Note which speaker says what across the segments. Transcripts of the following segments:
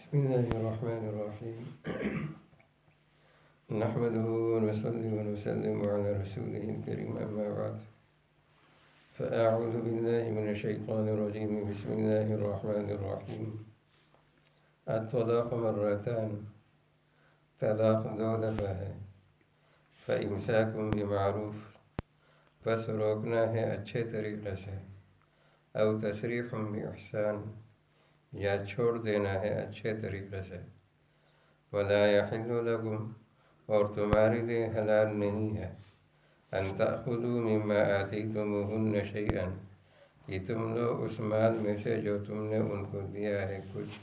Speaker 1: بسم الله الرحمن الرحيم. نحمده ونصلي ونسلم على رسوله الكريم، أما بعد، فأعوذ بالله من الشيطان الرجيم. بسم الله الرحمن الرحيم. الطلاق مرتان، طلاق دو دفعہ ہے. فإمساكم بمعروف، بس روکنا ہے اچھے طریقے سے. او تسریح بإحسان، یا چھوڑ دینا ہے اچھے طریقے سے. ولا يحل لكم، اور تمہارے لیے حلال نہیں ہے. ان تأخذوا مما آتيتموهن شيئا، کہ تم لو اس مال میں سے جو تم نے ان کو دیا ہے کچھ.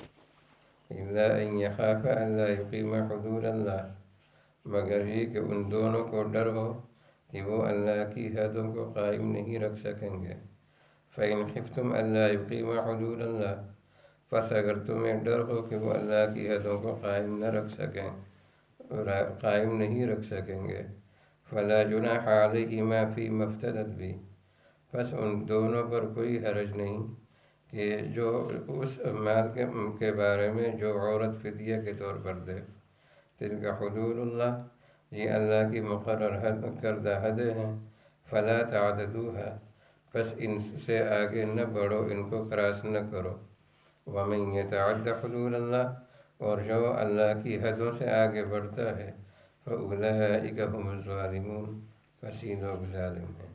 Speaker 1: الا ان يخافا الا يقيما حدود اللہ، مگر یہ کہ ان دونوں کو ڈر ہو کہ وہ اللہ کی حدوں کو قائم نہیں رکھ سکیں گے. فإن خفتم الا يقيما حدود اللہ، پس اگر تمہیں ڈر ہو کہ وہ اللہ کی حدوں کو قائم نہیں رکھ سکیں گے. فلا جناح علیہما فیما افتدت به، پس ان دونوں پر کوئی حرج نہیں کہ جو اس مال کے بارے میں جو عورت فدیہ کے طور پر دے. تلک حدود اللہ، یہ اللہ کی مقرر کردہ حدیں ہیں. فلا تعتدوها، پس ان سے آگے نہ بڑھو، ان کو کراس نہ کرو. ومن يتعد حدود اللہ، اور جو اللہ کی حدوں سے آگے بڑھتا ہے، فأولئک هم الظالمون، پس یہ لوگ ظالم ہیں.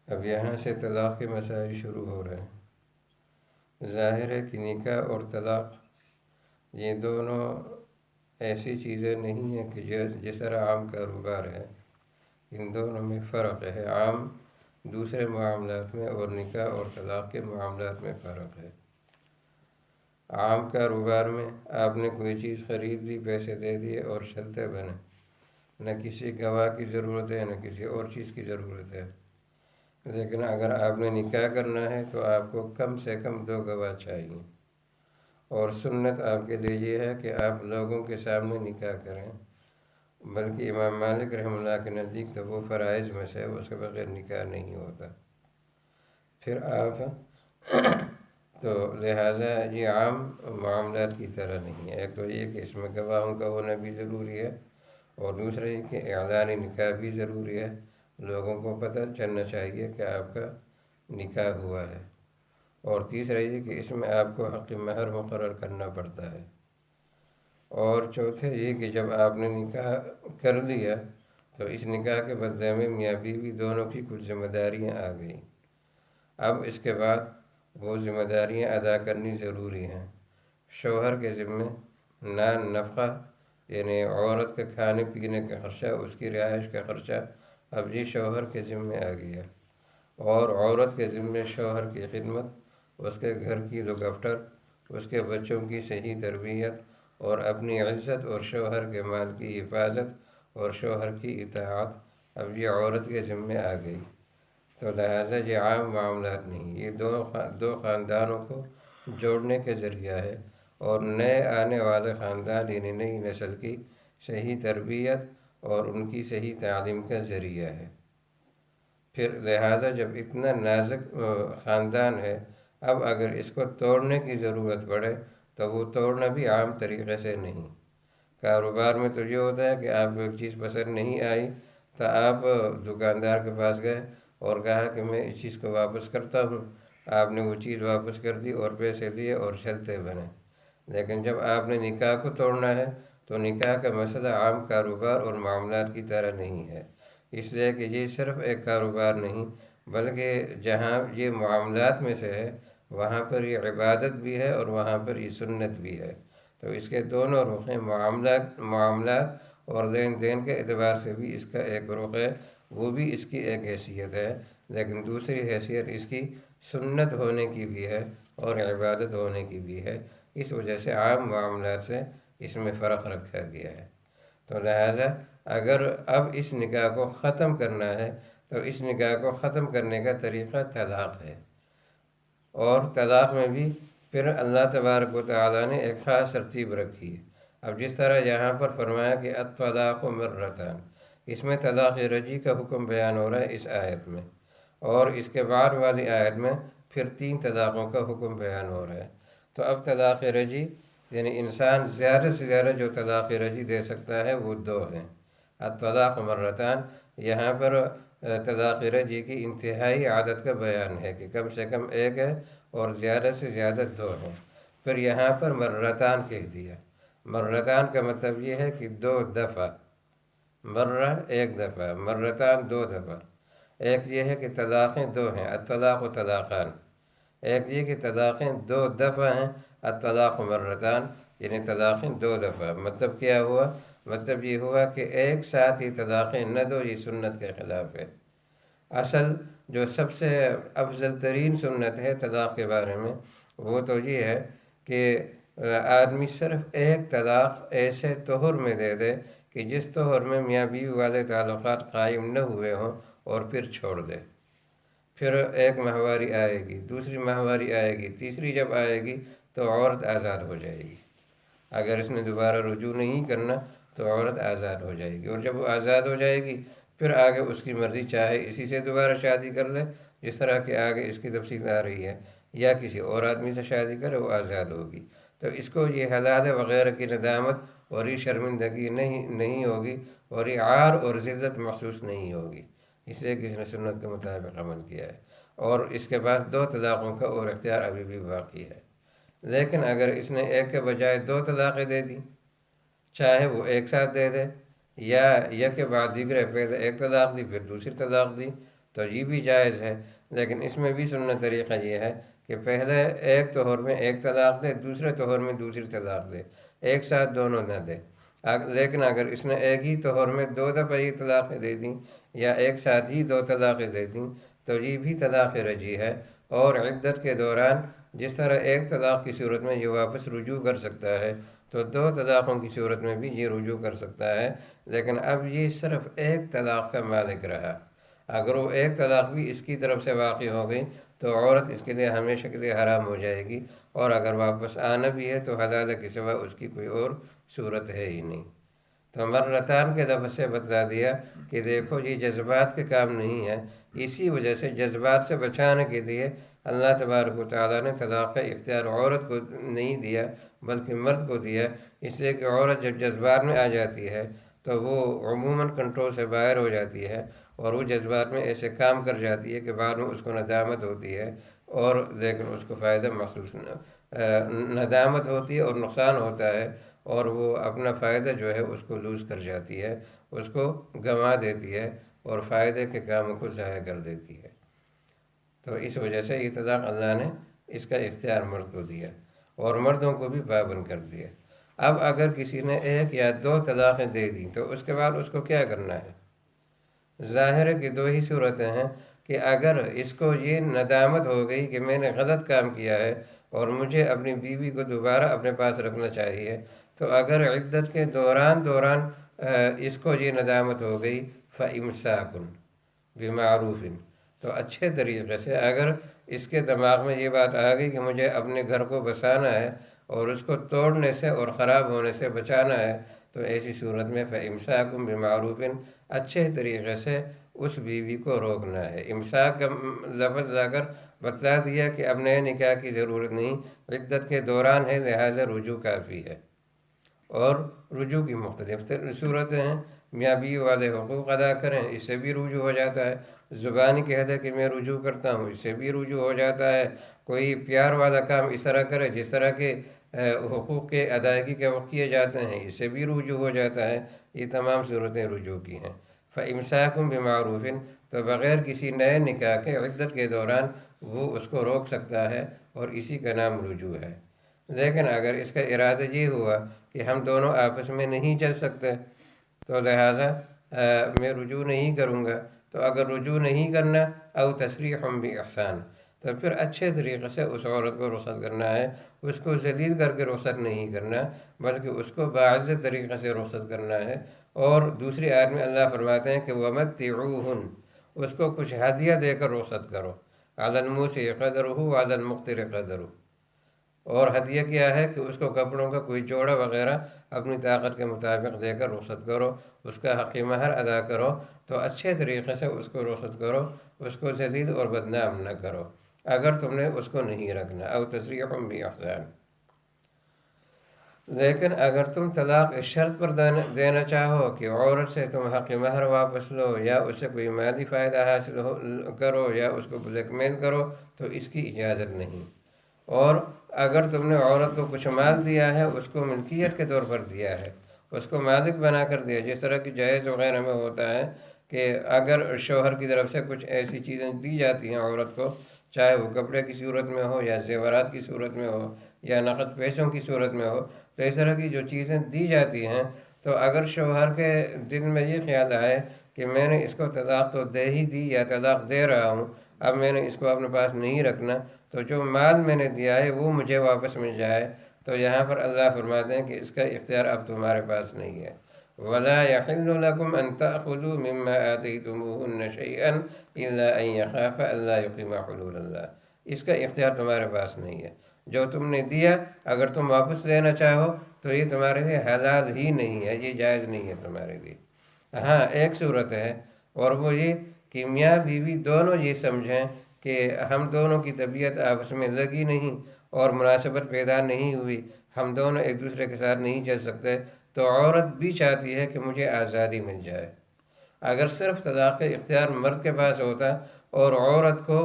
Speaker 1: اب یہاں سے طلاق کے مسائل شروع ہو رہے ہیں. ظاہر ہے کہ نکاح اور طلاق یہ دونوں ایسی چیزیں نہیں ہیں کہ جس طرح عام کاروبار ہے. ان دونوں میں فرق ہے. عام دوسرے معاملات میں اور نکاح اور طلاق کے معاملات میں فرق ہے. عام کاروبار میں آپ نے کوئی چیز خرید لی، پیسے دے دیے اور چلتے بنے. نہ کسی گواہ کی ضرورت ہے، نہ کسی اور چیز کی ضرورت ہے. لیکن اگر آپ نے نکاح کرنا ہے تو آپ کو کم سے کم 2 گواہ چاہیے. اور سنت آپ کے لیے یہ ہے کہ آپ لوگوں کے سامنے نکاح کریں. بلکہ امام مالک رحمہ اللہ کے نزدیک تو وہ فرائض میں سے اس کے بغیر نکاح نہیں ہوتا. پھر آپ تو لہٰذا یہ عام معاملات کی طرح نہیں ہے. ایک تو یہ کہ اس میں گواہوں کا ہونا بھی ضروری ہے، اور دوسرا یہ کہ اعلان نکاح بھی ضروری ہے. لوگوں کو پتہ چلنا چاہیے کہ آپ کا نکاح ہوا ہے. اور تیسرا یہ کہ اس میں آپ کو حق مہر مقرر کرنا پڑتا ہے. اور چوتھے یہ کہ جب آپ نے نکاح کر لیا تو اس نکاح کے بدلے میں میاں بیوی دونوں کی کچھ ذمہ داریاں آ گئیں. اب اس کے بعد وہ ذمہ داریاں ادا کرنی ضروری ہیں. شوہر کے ذمے نفقہ، یعنی عورت کے کھانے پینے کا خرچہ، اس کی رہائش کا خرچہ اب یہ شوہر کے ذمے آ گیا. اور عورت کے ذمے شوہر کی خدمت، اس کے گھر کی لک آفٹر، اس کے بچوں کی صحیح تربیت اور اپنی عزت، اور شوہر کے مال کی حفاظت اور شوہر کی اطاعت اب یہ عورت کے ذمے آ گئی. تو لہٰذا یہ عام معاملات نہیں، یہ دو خاندانوں کو جوڑنے کے ذریعہ ہے، اور نئے آنے والے خاندان یعنی نئی نسل کی صحیح تربیت اور ان کی صحیح تعلیم کا ذریعہ ہے. پھر لہٰذا جب اتنا نازک خاندان ہے، اب اگر اس کو توڑنے کی ضرورت پڑے تو وہ توڑنا بھی عام طریقے سے نہیں. کاروبار میں تو یہ ہوتا ہے کہ آپ کو ایک چیز پسند نہیں آئی تو آپ دکاندار کے پاس گئے اور کہا کہ میں اس چیز کو واپس کرتا ہوں. آپ نے وہ چیز واپس کر دی اور پیسے دیے اور چلتے بنے. لیکن جب آپ نے نکاح کو توڑنا ہے تو نکاح کا مسئلہ عام کاروبار اور معاملات کی طرح نہیں ہے. اس لیے کہ یہ صرف ایک کاروبار نہیں، بلکہ جہاں یہ معاملات میں سے ہے وہاں پر یہ عبادت بھی ہے اور وہاں پر یہ سنت بھی ہے. تو اس کے دونوں رخ ہیں. معاملات اور لین دین کے اعتبار سے بھی اس کا ایک رخ ہے، وہ بھی اس کی ایک حیثیت ہے. لیکن دوسری حیثیت اس کی سنت ہونے کی بھی ہے اور عبادت ہونے کی بھی ہے. اس وجہ سے عام معاملات سے اس میں فرق رکھا گیا ہے. تو لہٰذا اگر اب اس نکاح کو ختم کرنا ہے تو اس نکاح کو ختم کرنے کا طریقہ طلاق ہے. اور طلاق میں بھی پھر اللہ تبارک و تعالیٰ نے ایک خاص ترتیب رکھی ہے. اب جس طرح یہاں پر فرمایا کہ الطلاق مرتان، اس میں طلاق رجعی کا حکم بیان ہو رہا ہے اس آیت میں، اور اس کے بعد والی آیت میں پھر 3 طلاقوں کا حکم بیان ہو رہا ہے. تو اب طلاق رجعی یعنی انسان زیادہ سے زیادہ جو طلاق رجعی دے سکتا ہے وہ 2 ہیں۔ الطلاق مرتان، یہاں پر طلاق رجعی کی انتہائی عادت کا بیان ہے کہ کم سے کم 1 ہے اور زیادہ سے زیادہ 2 ہیں۔ پھر یہاں پر مرتان کہہ دیا۔ مرتان کا مطلب یہ ہے کہ 2 دفعہ، مرہ 1 دفعہ، مرتان 2 دفعہ۔ ایک یہ ہے کہ طلاقیں 2 ہیں، الطلاق و طلاقان۔ ایک یہ کہ طلاقیں 2 دفعہ ہیں، الطلاق مرتان، یعنی طلاقیں 2 دفعہ۔ مطلب کیا ہوا؟ مطلب یہ ہوا کہ ایک ساتھ ہی طلاقیں نہ دو، یہ سنت کے خلاف ہے۔ اصل جو سب سے افضل ترین سنت ہے طلاق کے بارے میں وہ تو یہ ہے کہ آدمی صرف 1 طلاق ایسے طہر میں دے دے کہ جس طہر میں میاں بیوی والے تعلقات قائم نہ ہوئے ہوں، اور پھر چھوڑ دے۔ پھر 1 ماہواری آئے گی، دوسری ماہواری آئے گی، تیسری جب آئے گی تو عورت آزاد ہو جائے گی۔ اگر اس نے دوبارہ رجوع نہیں کرنا تو عورت آزاد ہو جائے گی، اور جب وہ آزاد ہو جائے گی پھر آگے اس کی مرضی، چاہے اسی سے دوبارہ شادی کر لے جس طرح کہ آگے اس کی تفصیل آ رہی ہے، یا کسی اور آدمی سے شادی کرے، وہ آزاد ہوگی۔ تو اس کو یہ حلال وغیرہ کی ندامت اور یہ شرمندگی نہیں ہوگی، اور یہ عار اور ذلت محسوس نہیں ہوگی، اس لیے کہ اس نے سنت کے مطابق عمل کیا ہے۔ اور اس کے بعد 2 طلاقوں کا اور اختیار ابھی بھی باقی ہے۔ لیکن اگر اس نے 1 کے بجائے 2 طلاقیں دے دی، چاہے وہ ایک ساتھ دے دے یا یک کے بعد دیگرے، پہلے 1 طلاق دی پھر دوسری طلاق دی، تو یہ بھی جائز ہے۔ لیکن اس میں بھی سنت طریقہ یہ ہے کہ پہلے 1 طہر میں 1 طلاق دے، دوسرے طہر میں دوسری طلاق دے، ایک ساتھ دونوں نہ دے۔ لیکن اگر اس نے ایک ہی طہر میں 2 دفعہ ہی طلاقیں دے دیں یا ایک ساتھ ہی 2 طلاقیں دے دیں تو یہ بھی طلاق رجعی ہے، اور عدت کے دوران جس طرح 1 طلاق کی صورت میں یہ واپس رجوع کر سکتا ہے تو 2 طلاقوں کی صورت میں بھی یہ رجوع کر سکتا ہے، لیکن اب یہ صرف 1 طلاق کا مالک رہا۔ اگر وہ 1 طلاق بھی اس کی طرف سے واقع ہو گئی تو عورت اس کے لیے ہمیشہ کے لیے حرام ہو جائے گی، اور اگر واپس آنا بھی ہے تو حلال کے سوا اس کی کوئی اور صورت ہے ہی نہیں۔ تو مرتان کے لفظ سے بتلا دیا کہ دیکھو یہ جذبات کے کام نہیں ہے، اسی وجہ سے جذبات سے بچانے کے لیے اللہ تبارک و تعالیٰ نے طلاق کا اختیار عورت کو نہیں دیا بلکہ مرد کو دیا، اس لیے کہ عورت جب جذبات میں آ جاتی ہے تو وہ عموماً کنٹرول سے باہر ہو جاتی ہے، اور وہ جذبات میں ایسے کام کر جاتی ہے کہ بعد میں اس کو ندامت ہوتی ہے، اور لیکن اس کو فائدہ محسوس ندامت ہوتی ہے اور نقصان ہوتا ہے، اور وہ اپنا فائدہ جو ہے اس کو لوز کر جاتی ہے، اس کو گنوا دیتی ہے، اور فائدے کے کاموں کو ضائع کر دیتی ہے۔ تو اس وجہ سے یہ طلاق اللہ نے اس کا اختیار مرد کو دیا، اور مردوں کو بھی پابند کر دیا۔ اب اگر کسی نے 1 یا 2 طلاقیں دے دیں تو اس کے بعد اس کو کیا کرنا ہے؟ ظاہر ہے کہ 2 ہی صورتیں ہیں کہ اگر اس کو یہ ندامت ہو گئی کہ میں نے غلط کام کیا ہے اور مجھے اپنی بیوی کو دوبارہ اپنے پاس رکھنا چاہیے، تو اگر عدت کے دوران اس کو یہ ندامت ہو گئی فَإِمْسَاكٌ بِمَعْرُوفٍ، تو اچھے طریقے سے اگر اس کے دماغ میں یہ بات آ گئی کہ مجھے اپنے گھر کو بسانا ہے اور اس کو توڑنے سے اور خراب ہونے سے بچانا ہے، تو ایسی صورت میں فَإِمْسَاكٌ بِمَعْرُوفٍ، اچھے طریقے سے اس بیوی کو روکنا ہے۔ امساک کا لفظ لا کر بتلا دیا کہ اب نئے نکاح کی ضرورت نہیں، عدت کے دوران ہے، لہذا رجوع کافی ہے۔ اور رجوع کی مختلف صورتیں ہیں، میاں بیوی والے حقوق ادا کریں، اس سے بھی رجوع ہو جاتا ہے۔ زبانی کہہ دے کہ میں رجوع کرتا ہوں، اس سے بھی رجوع ہو جاتا ہے۔ کوئی پیار والا کام اس طرح کرے جس طرح کے حقوق کے ادائیگی کے وقت کیے جاتے ہیں، اس سے بھی رجوع ہو جاتا ہے۔ یہ تمام صورتیں رجوع کی ہیں۔ فَإِمْسَاكٌ بِمَعْرُوفٍ، تو بغیر کسی نئے نکاح کے عدت کے دوران وہ اس کو روک سکتا ہے، اور اسی کا نام رجوع ہے۔ لیکن اگر اس کا ارادہ یہ ہوا کہ ہم دونوں آپس میں نہیں چل سکتے تو لہٰذا میں رجوع نہیں کروں گا، تو اگر رجوع نہیں کرنا او تسریح بإحسان، تو پھر اچھے طریقے سے اس عورت کو رخصت کرنا ہے، اس کو ذلیل کر کے رخصت نہیں کرنا بلکہ اس کو باعزت طریقے سے رخصت کرنا ہے۔ اور دوسری آیت میں اللہ فرماتے ہیں کہ وَمَتِّعُوهُنَّ، اس کو کچھ ہدیہ دے کر رخصت کرو، عَلَى الْمُوسِعِ قَدْرُهُ وَعَلَى الْمُقْتِرِ قَدْرُهُ۔ اور ہدیہ کیا ہے کہ اس کو کپڑوں کا کوئی جوڑا وغیرہ اپنی طاقت کے مطابق دے کر رخصت کرو، اس کا حقی مہر ادا کرو، تو اچھے طریقے سے اس کو رخصت کرو، اس کو ذلیل اور بدنام نہ کرو اگر تم نے اس کو نہیں رکھنا۔ او تسریح بإحسان۔ لیکن اگر تم طلاق اس شرط پر دینا چاہو کہ عورت سے تم حق مہر واپس لو یا اس سے کوئی مالی فائدہ حاصل کرو یا اس کو بلیک میل کرو تو اس کی اجازت نہیں۔ اور اگر تم نے عورت کو کچھ مال دیا ہے، اس کو ملکیت کے طور پر دیا ہے، اس کو مالک بنا کر دیا، جس طرح کی جہیز وغیرہ میں ہوتا ہے کہ اگر شوہر کی طرف سے کچھ ایسی چیزیں دی جاتی ہیں عورت کو، چاہے وہ کپڑے کی صورت میں ہو یا زیورات کی صورت میں ہو یا نقد پیسوں کی صورت میں ہو، تو اس طرح کی جو چیزیں دی جاتی ہیں، تو اگر شوہر کے دل میں یہ خیال آئے کہ میں نے اس کو طلاق تو دے ہی دی یا طلاق دے رہا ہوں، اب میں نے اس کو اپنے پاس نہیں رکھنا، تو جو مال میں نے دیا ہے وہ مجھے واپس مل جائے، تو یہاں پر اللہ فرماتے ہیں کہ اس کا اختیار اب تمہارے پاس نہیں ہے۔ وَلَا يَحِلُّ لَكُمْ أَن تَأْخُذُوا مِمَّا آتَيْتُمُوهُنَّ شَيْئًا إِلَّا أَن يَخَافَ أَلَّا يُقِيمَا حُدُودَ اللَّهِ، اس کا اختیار تمہارے پاس نہیں ہے۔ جو تم نے دیا اگر تم واپس لینا چاہو تو یہ تمہارے لیے حلال ہی نہیں ہے، یہ جائز نہیں ہے تمہارے لیے۔ ہاں ایک صورت ہے، اور وہ یہ کہ میاں بیوی دونوں یہ سمجھیں کہ ہم دونوں کی طبیعت آپس میں لگی نہیں اور مناسبت پیدا نہیں ہوئی، ہم دونوں ایک دوسرے کے ساتھ نہیں چل سکتے، تو عورت بھی چاہتی ہے کہ مجھے آزادی مل جائے۔ اگر صرف طلاق اختیار مرد کے پاس ہوتا اور عورت کو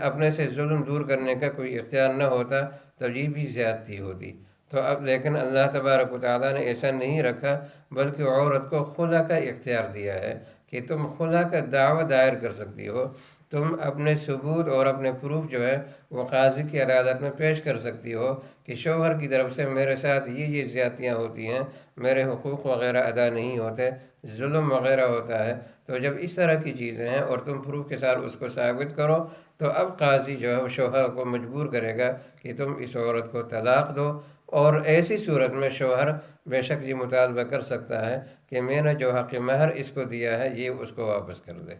Speaker 1: اپنے سے ظلم دور کرنے کا کوئی اختیار نہ ہوتا تو یہ بھی زیادتی ہوتی۔ تو اب لیکن اللہ تبارک و تعالیٰ نے ایسا نہیں رکھا، بلکہ عورت کو خلا کا اختیار دیا ہے کہ تم خلا کا دعویٰ دائر کر سکتی ہو، تم اپنے ثبوت اور اپنے پروف جو ہے وہ قاضی کی عدالت میں پیش کر سکتی ہو کہ شوہر کی طرف سے میرے ساتھ یہ زیادتیاں ہوتی ہیں، میرے حقوق وغیرہ ادا نہیں ہوتے، ظلم وغیرہ ہوتا ہے۔ تو جب اس طرح کی چیزیں ہیں اور تم پروف کے ساتھ اس کو ثابت کرو، تو اب قاضی جو ہے وہ شوہر کو مجبور کرے گا کہ تم اس عورت کو طلاق دو، اور ایسی صورت میں شوہر بے شک یہ مطالبہ کر سکتا ہے کہ میں نے جو حق مہر اس کو دیا ہے یہ اس کو واپس کر دے۔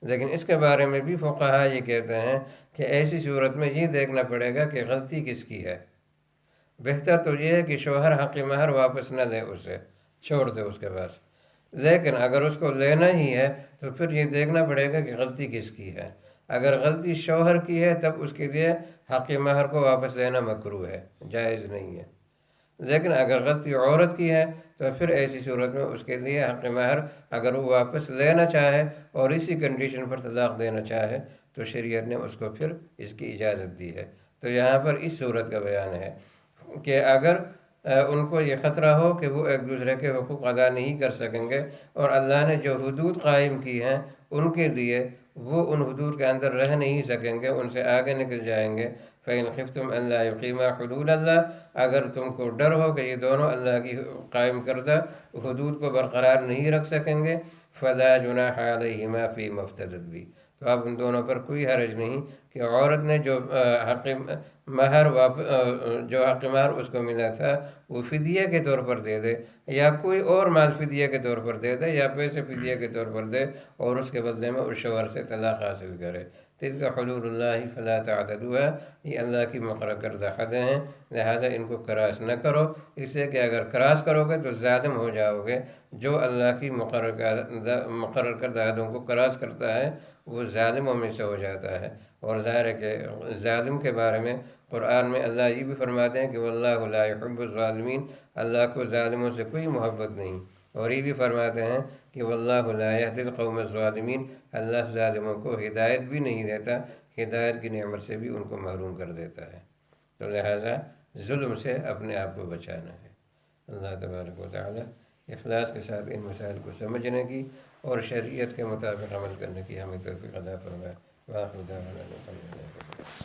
Speaker 1: لیکن اس کے بارے میں بھی فقہا یہ کہتے ہیں کہ ایسی صورت میں یہ دیکھنا پڑے گا کہ غلطی کس کی ہے۔ بہتر تو یہ ہے کہ شوہر حق مہر واپس نہ لے، اسے چھوڑ دے اس کے پاس، لیکن اگر اس کو لینا ہی ہے تو پھر یہ دیکھنا پڑے گا کہ غلطی کس کی ہے۔ اگر غلطی شوہر کی ہے تب اس کے لیے حق مہر کو واپس لینا مکروہ ہے، جائز نہیں ہے۔ لیکن اگر غلطی عورت کی ہے تو پھر ایسی صورت میں اس کے لیے حق مہر اگر وہ واپس لینا چاہے اور اسی کنڈیشن پر طلاق دینا چاہے تو شریعت نے اس کو پھر اس کی اجازت دی ہے۔ تو یہاں پر اس صورت کا بیان ہے کہ اگر ان کو یہ خطرہ ہو کہ وہ ایک دوسرے کے حقوق ادا نہیں کر سکیں گے، اور اللہ نے جو حدود قائم کی ہیں ان کے لیے وہ ان حدود کے اندر رہ نہیں سکیں گے، ان سے آگے نکل جائیں گے، فَإِنْ خِفْتُمْ أَلَّا يُقِيمَا حُدُودَ اللَّهِ، اگر تم کو ڈر ہو کہ یہ دونوں اللہ کی قائم کردہ حدود کو برقرار نہیں رکھ سکیں گے، فَلَا جُنَاحَ عَلَيْهِمَا فِي مَا افْتَدَتْ بِهِ، تو اب ان دونوں پر کوئی حرج نہیں کہ عورت نے جو حق مہر اس کو ملا تھا وہ فدیہ کے طور پر دے دے، یا کوئی اور مال فدیہ کے طور پر دے دے، یا پیسے فدیہ کے طور پر دے، اور اس کے بدلے میں اس شوہر سے طلاق حاصل کرے۔ تِلْكَ حُدُودُ اللَّهِ فَلَا تَعْتَدُوهَا، یہ اللہ کی مقرر کردہ حدیں ہیں، لہٰذا ان کو کراس نہ کرو، اس لیے کہ اگر کراس کرو گے تو ظالم ہو جاؤ گے۔ جو اللہ کی مقرر کردہ حدوں کو کراس کرتا ہے وہ ظالموں میں سے ہو جاتا ہے۔ اور ظاہر ہے کہ ظالم کے بارے میں قرآن میں اللہ یہ بھی فرماتے ہیں کہ وَاللَّهُ لَا يُحِبُّ الظَّالِمِينَ، اللہ کو ظالموں سے کوئی محبت نہیں، اور یہ بھی فرماتے ہیں کہ وَاللَّهُ لَا يَهْدِي الْقَوْمَ الظَّالِمِينَ، اللہ ظالموں کو ہدایت بھی نہیں دیتا، ہدایت کی نعمت سے بھی ان کو محروم کر دیتا ہے۔ تو لہٰذا ظلم سے اپنے آپ کو بچانا ہے۔ اللہ تبارک و تعالی اخلاص کے ساتھ ان مسائل کو سمجھنے کی اور شریعت کے مطابق عمل کرنے کی ہمیں توفیق عطا فرمائے۔ وآخر دعوانا الحمد للہ۔